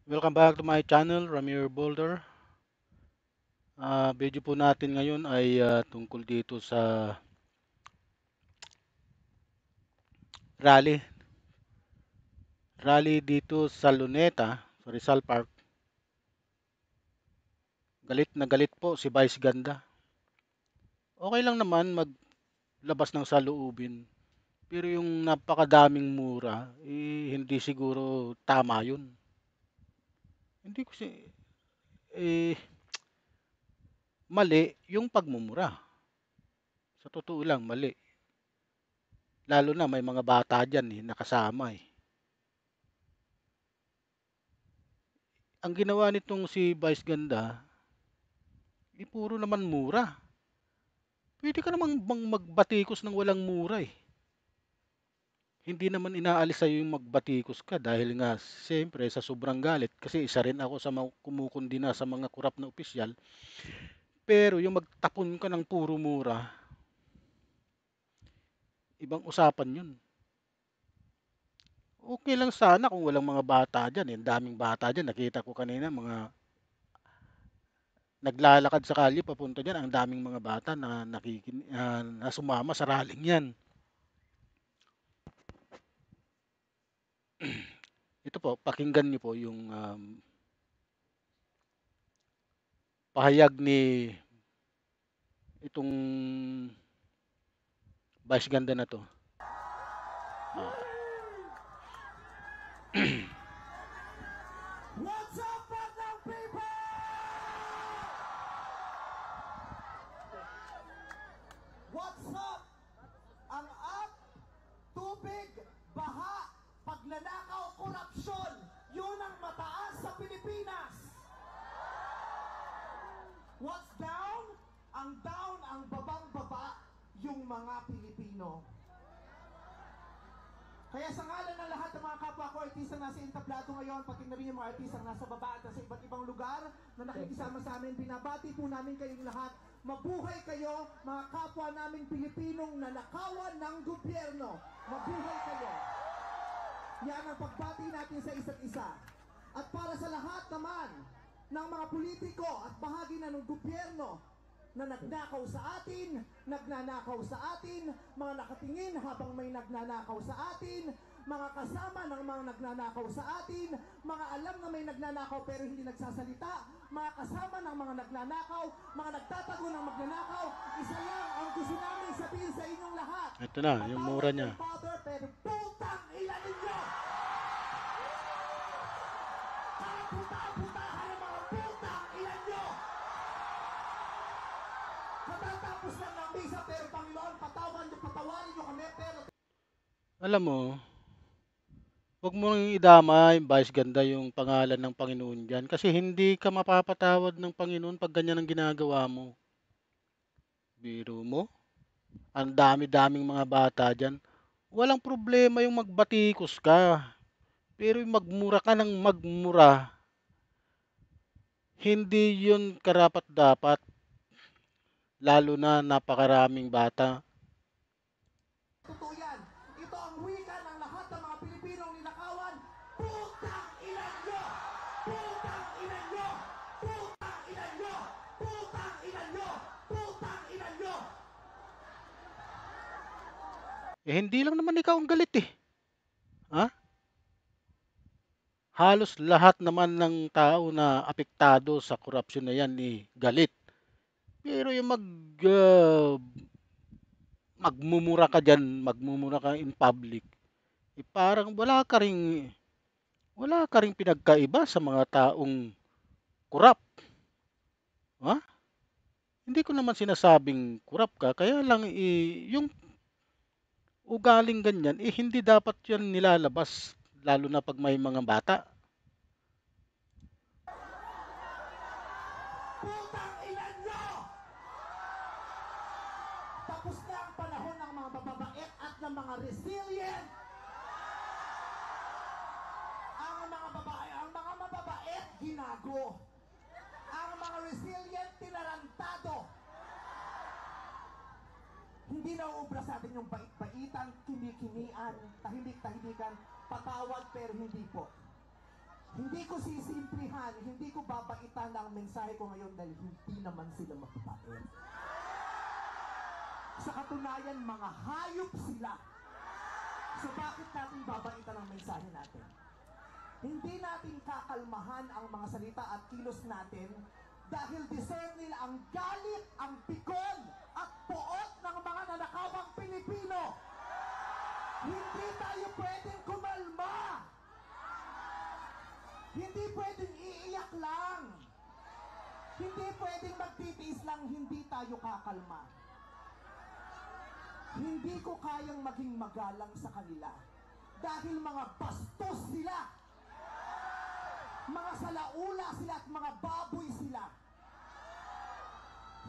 Welcome back to my channel, Ramir Boulder. Video po natin ngayon ay tungkol dito sa rally. Rally dito sa Luneta, sa Rizal Park. Galit na galit po si Vice Ganda. Okay lang naman maglabas ng saloobin. Pero yung napakadaming mura, hindi siguro tama yun. Hindi ko si eh, mali yung pagmumura. Sa totoo lang, mali. Lalo na may mga bata dyan nakasama eh. Ang ginawa nitong si Vice Ganda, puro naman mura. Pwede ka namang magbatikos ng walang mura eh. Hindi naman inaalis sa'yo yung magbatikos ka dahil nga siyempre sa sobrang galit kasi isa rin ako sa mga kumukundina sa mga kurap na opisyal. Pero yung magtapon ka ng puro mura, ibang usapan yun. Okay lang sana kung walang mga bata dyan. Yung daming bata dyan. Nakita ko kanina mga naglalakad sa kalye papunta dyan. Ang daming mga bata na sumama sa rallying yan. Ito po, pakinggan niyo po yung pahayag ni itong Vice Ganda na to. Ah, What's up, Bandang people? What's up? Ang up, tubig, baha, pagnanakaw, korupsyon, yun ang mataas sa Pilipinas. What's down? Ang down, ang babang-baba, yung mga Pilipino. Kaya sa ngalan ng lahat ng mga kapwa ko artista na nasa entablado ngayon, pati na rin yung mga artista nasa baba at sa iba't ibang lugar na nakikisama sa amin, binabati po namin kayong lahat. Mabuhay kayo, mga kapwa naming Pilipinong nanakawan ng gobyerno. Mabuhay kayo. Yan ang pagbati natin sa isa't isa. At para sa lahat naman ng mga politiko at bahagi na ng gobyerno na nagnakaw sa atin, nagnanakaw sa atin, mga nakatingin habang may nagnanakaw sa atin, mga kasama ng mga nagnanakaw sa atin, mga alam na may nagnanakaw pero hindi nagsasalita, mga kasama ng mga nagnanakaw, mga nagtatago ng magnanakaw, isa lang ang gusto namin sabihin sa inyong lahat. ito na, yung mura niya. Father, pero putang ilan ninyo! Puta-putahan ng mga putang ilan nyo! Matatapos lang ng misa pero Panginoon, patawarin nyo kami pero... Alam mo, huwag mo nang idamay, Vice Ganda, yung pangalan ng Panginoon dyan. Kasi hindi ka mapapatawad ng Panginoon pag ganyan ang ginagawa mo. Biro mo, ang dami-daming mga bata dyan. Walang problema yung magbatikos ka. Pero yung magmura ka ng magmura, hindi yun karapat-dapat. Lalo na napakaraming bata. Totoo yan. Ito ang wika ng lahat ng mga Pilipinong ninakawan. Putang ilan nyo! Putang ilan nyo! Putang ilan nyo! Putang ilan nyo! Putang ilan nyo! Hindi lang naman ikaw ang galit eh. Ha? Halos lahat naman ng tao na apektado sa korupsyon na yan galit. Pero yung magmumura ka dyan, magmumura ka in public, parang wala ka ring pinagkaiba sa mga taong kurap. Ha? Hindi ko naman sinasabing kurap ka, kaya lang yung ugaling ganyan, hindi dapat yan nilalabas, lalo na pag may mga bata. Putang ilan nyo! Tapos na ang panahon ng mga bababait at ng mga resilient. Ang mga mababait, ginago. Ang mga resilient, tinarantado. Hindi na uubra sa atin yung bait-baitan, kimi-kimian, tahimik-tahimikan, patawad pero hindi po. Hindi ko sisimplihan, hindi ko babaitan ang mensahe ko ngayon dahil hindi naman sila mapapait. Sa katunayan, mga hayop sila. So bakit natin babaitan ang mensahe natin? Hindi natin kakalmahan ang mga salita at kilos natin dahil deserve nila ang galit, ang pikon, at poot ng mga nanakawang Pilipino. Hindi tayo pwedeng kumalma. Hindi pwedeng iiyak lang. Hindi pwedeng magtitiis lang, hindi tayo kakalma. Hindi ko kayang maging magalang sa kanila dahil mga bastos sila. Mga salaula sila at mga baboy sila.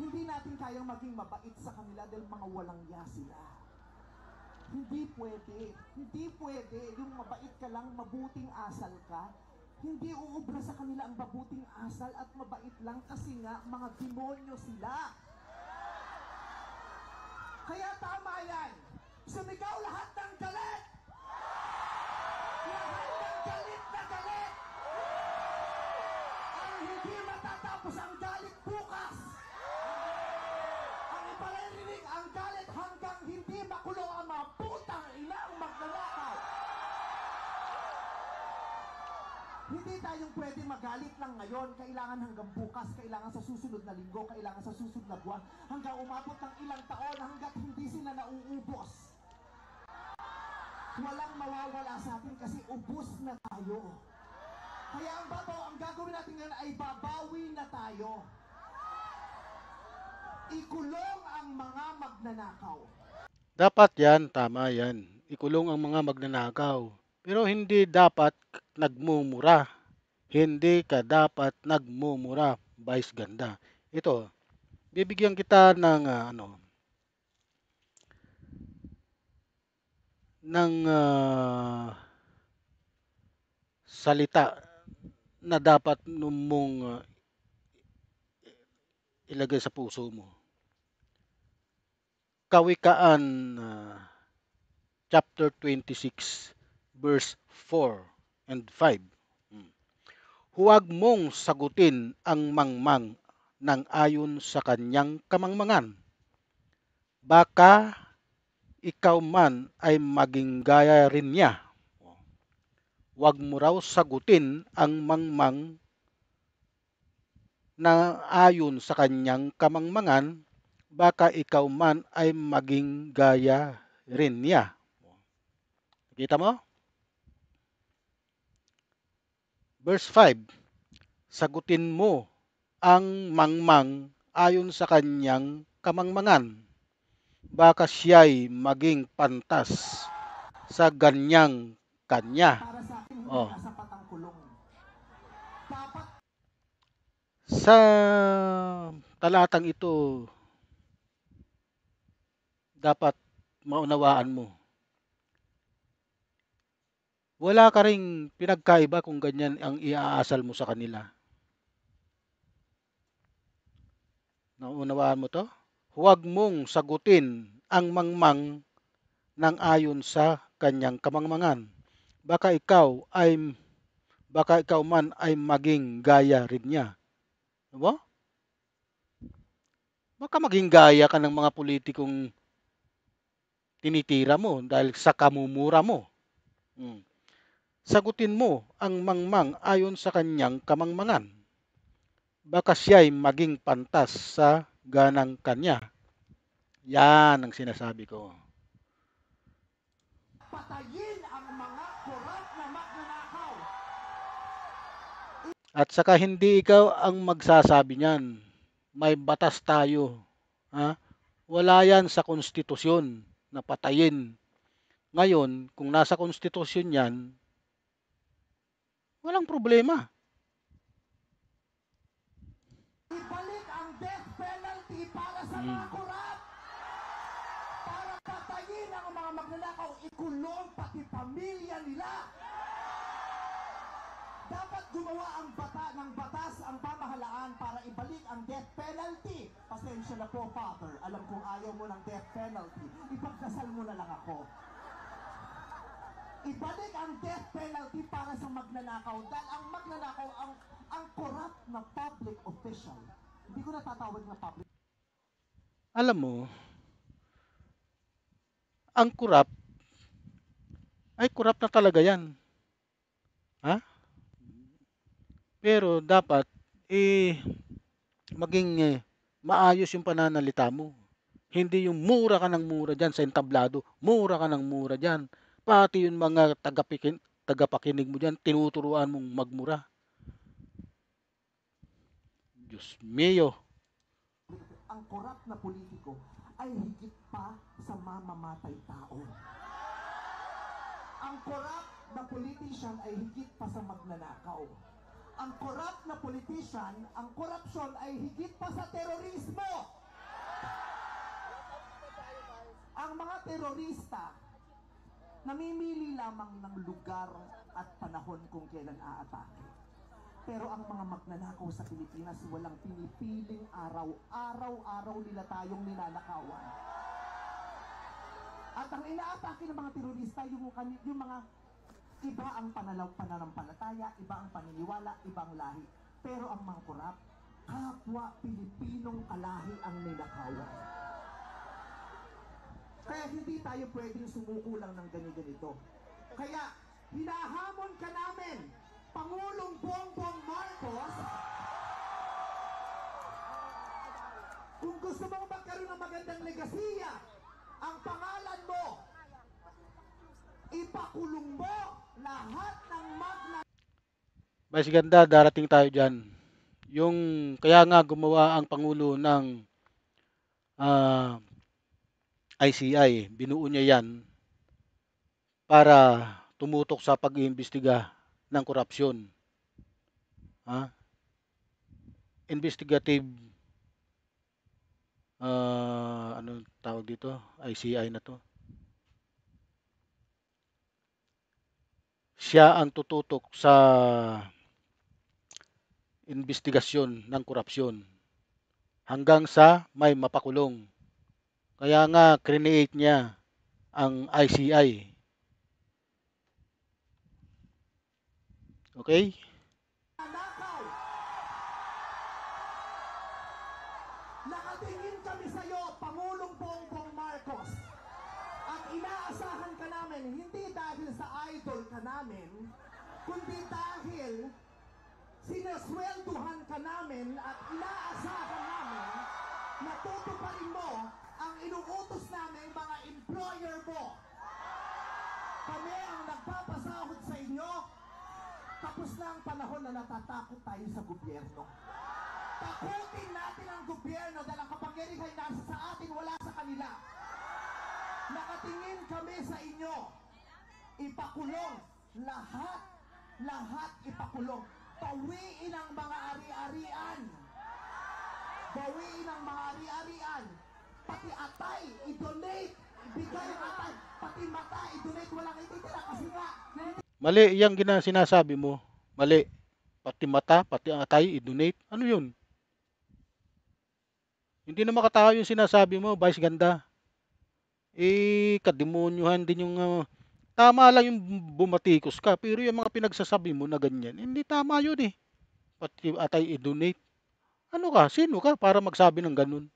Hindi natin kayang maging mabait sa kanila dahil mga walang ya sila. Hindi pwede. Hindi pwede. Yung mabait ka lang, mabuting asal ka. Hindi uubra sa kanila ang mabuting asal at mabait lang kasi nga mga demonyo sila. Kaya tama yan. Sumigaw lahat ng galit. Lahat ng galit na galit. Ang hindi matatapos ang galit bukas. Ang ipalarinig ang galit hanggang hindi makulong ang mga putang inang magnanakaw. Hindi tayong pwede magalit lang ngayon. Kailangan hanggang bukas, kailangan sa susunod na linggo, kailangan sa susunod na buwan, hanggang umabot ng ilang taon hanggat hindi sila nauubos. Walang mawawala sa atin kasi ubos na tayo. Kaya ang gagawin natin ngayon ay babawi na tayo. Ikulong ang mga magnanakaw. Dapat yan, tama yan. Ikulong ang mga magnanakaw. Pero hindi dapat nagmumura. Hindi ka dapat nagmumura, Vice Ganda. Ito, bibigyan kita ng salita na dapat mong ilagay sa puso mo. Kawikaan chapter 26 verse 4 and 5. Huwag mong sagutin ang mangmang ng ayon sa kanyang kamangmangan. Baka ikaw man ay maging gaya rin niya. Huwag mo raw sagutin ang mangmang na ayon sa kanyang kamangmangan, baka ikaw man ay maging gaya rin niya. Kita mo? Verse 5, sagutin mo ang mangmang ayon sa kanyang kamangmangan, baka siya'y maging pantas sa ganyang kanya. Para sa akin, hindi Oh. nasapat ang kulong. Dapat Sa talatang ito, dapat maunawaan mo. Wala ka ring pinagkaiba kung ganyan ang iaasal mo sa kanila. Naunawaan mo to? Huwag mong sagutin ang mangmang ng ayon sa kanyang kamangmangan. Baka ikaw man ay maging gaya rin niya. Diba? Baka maging gaya ka ng mga politikong tinitira mo dahil sa kamumura mo. Sagutin mo ang mangmang ayon sa kanyang kamangmangan. Baka siya'y maging pantas sa ganang kanya. Yan ang sinasabi ko. patayin ang mga korap na magnanakaw. At saka hindi ikaw ang magsasabi niyan. May batas tayo. Ha? Wala yan sa konstitusyon na patayin. Ngayon, kung nasa konstitusyon yan, walang problema. Ibalik ang death penalty para sa mga korap. Para patayin ang mga magnanakaw, ikulong pati pamilya nila. Dapat gumawa ang batas ang pamahalaan para ibalik ang death penalty. Pasensya na po, Father. Alam kong ayaw mo ng death penalty. Ipagdasal mo na lang ako. ibalik ang death penalty para sa magnanakaw. Dahil ang magnanakaw, ang corrupt na public official. Hindi ko natatawag na public. Alam mo, ang kurap ay kurap na talaga yan. Ha? Pero dapat, maging maayos yung pananalita mo. Hindi yung mura ka ng mura dyan sa entablado. Mura ka ng mura dyan. Pati yung mga tagapakinig mo dyan, tinuturuan mong magmura. Diyos mio. Ang corrupt na politiko ay higit pa sa mamamatay tao. Ang corrupt na politician ay higit pa sa magnanakaw. Ang corrupt na politician, ang korupsyon ay higit pa sa terorismo. Ang mga terorista, namimili lamang ng lugar at panahon kung kailan aatake. Pero ang mga magnanakaw sa Pilipinas, walang pinipiling araw. Araw-araw nila tayong ninanakawan. At ang inaatake ng mga terorista, yung mga iba ang pananampalataya, iba ang paniniwala, ibang lahi. Pero ang mga korap, kapwa Pilipinong kalahi ang ninakawan. Kaya hindi tayo pwedeng sumuko lang ng ganito. Kaya hinahamon ka namin, Pangulong Bongbong Marcos, kung gusto mong magkaroon ng magandang legasiya, ang pangalan mo, ipakulong mo lahat ng Mas ganda, darating tayo dyan. Yung, kaya nga gumawa ang Pangulo ng ICI, binuo niya yan para tumutok sa pag-iimbestiga ng korupsyon. Investigative, ano tawag dito? ICI na to. Siya ang tututok sa investigasyon ng korupsyon hanggang sa may mapakulong. Kaya nga create niya ang ICI. Okay? nanakaw. Nakatingin kami sa iyo, Pangulong Bongbong Marcos. At inaasahan ka namin, hindi dahil sa idol ka namin, kundi dahil sinaswelduhan ka namin at inaasahan namin na tutuparin mo ang inuutos namin mga employer mo. Kami ang nagpapasahod sa inyo. Tapos na ang panahon na natatakot tayo sa gobyerno. Takutin natin ang gobyerno dahil ang kapangyarihan ay nasa sa atin, wala sa kanila. Nakatingin kami sa inyo. Ipakulong. Lahat ipakulong. Bawiin ang mga ari-arian. Bawiin ang mga ari-arian. Pati atay, i-donate. Ibigay ang atay. Pati mata, i-donate. Walang ititira kasi nga. Mali yung sinasabi mo. Mali. Pati mata, pati atay, i-donate. Ano yun? Hindi na makatao yung sinasabi mo, Vice Ganda. Kademonyuhan din yung tama lang yung bumatikos ka, pero yung mga pinagsasabi mo na ganyan, hindi tama yun eh. Pati atay i-donate. Ano ka? Sino ka para magsabi ng ganun?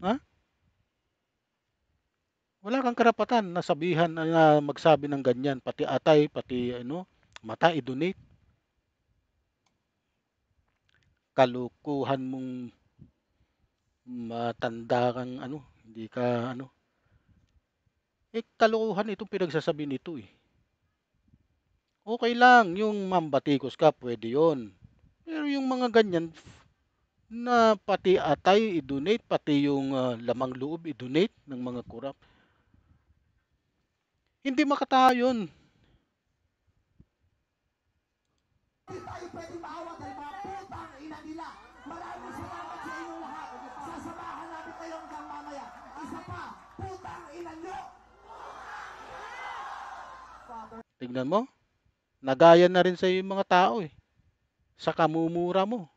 Ha? Wala kang karapatan na sabihan na magsabi ng ganyan, pati atay, pati mata i-donate. Kalukuhan mong matanda kang hindi ka kalukuhan itong pinagsasabi nito eh. Okay lang, yung mambatikos ka, pwede yon. Pero yung mga ganyan, na pati atay i-donate, pati yung lamang loob i-donate ng mga kurap. Hindi makatayo yun. Hindi tayo pwedeng maawa dahil mga putang ina nila. Maraming salamat sa inyong lahat. Sasamahan namin kayo hanggang mamaya. Isa pa, putang ina nyo! Tignan mo, nagaya na rin sa yung mga tao eh. Sa kamumura mo.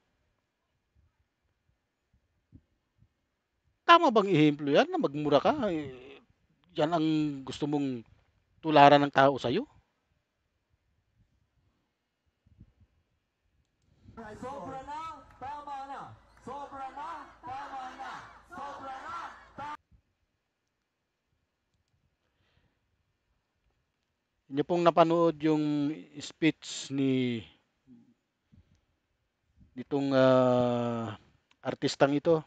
Tama bang ihemplo yan na magmura ka? Yan ang gusto mong tularan ng tao sa'yo? Sobra na, tama na. Sobra na, tama na. Sobra na. Inyo pong napanood yung speech nitong artistang ito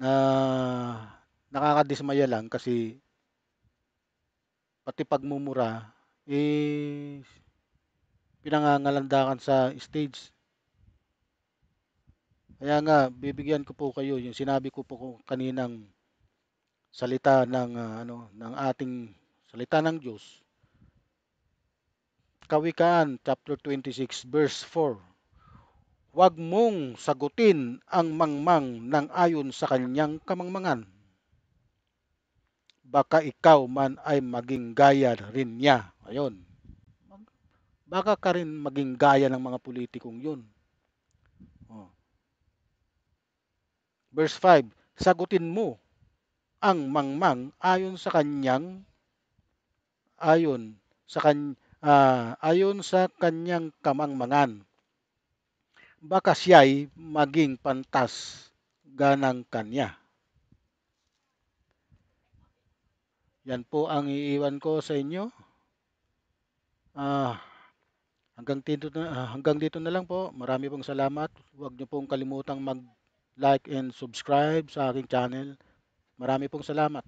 na nakakadismaya lang kasi pati pagmumura pinangangalandakan sa stage. Kaya nga bibigyan ko po kayo yung sinabi ko po kaninang salita ng ating salita ng Diyos. Kawikaan chapter 26 verse 4. Huwag mong sagutin ang mangmang ng ayon sa kanyang kamangmangan. Baka ikaw man ay maging gaya rin niya. Ayun. Baka ka rin maging gaya ng mga politikong yun. Oh. Verse 5. Sagutin mo ang mangmang ayon sa kanyang kamangmangan. Baka siya'y maging pantas ganang kanya. Yan po ang iiwan ko sa inyo. Hanggang dito na lang po. Marami pong salamat. Huwag niyo pong kalimutang mag-like and subscribe sa aking channel. Marami pong salamat.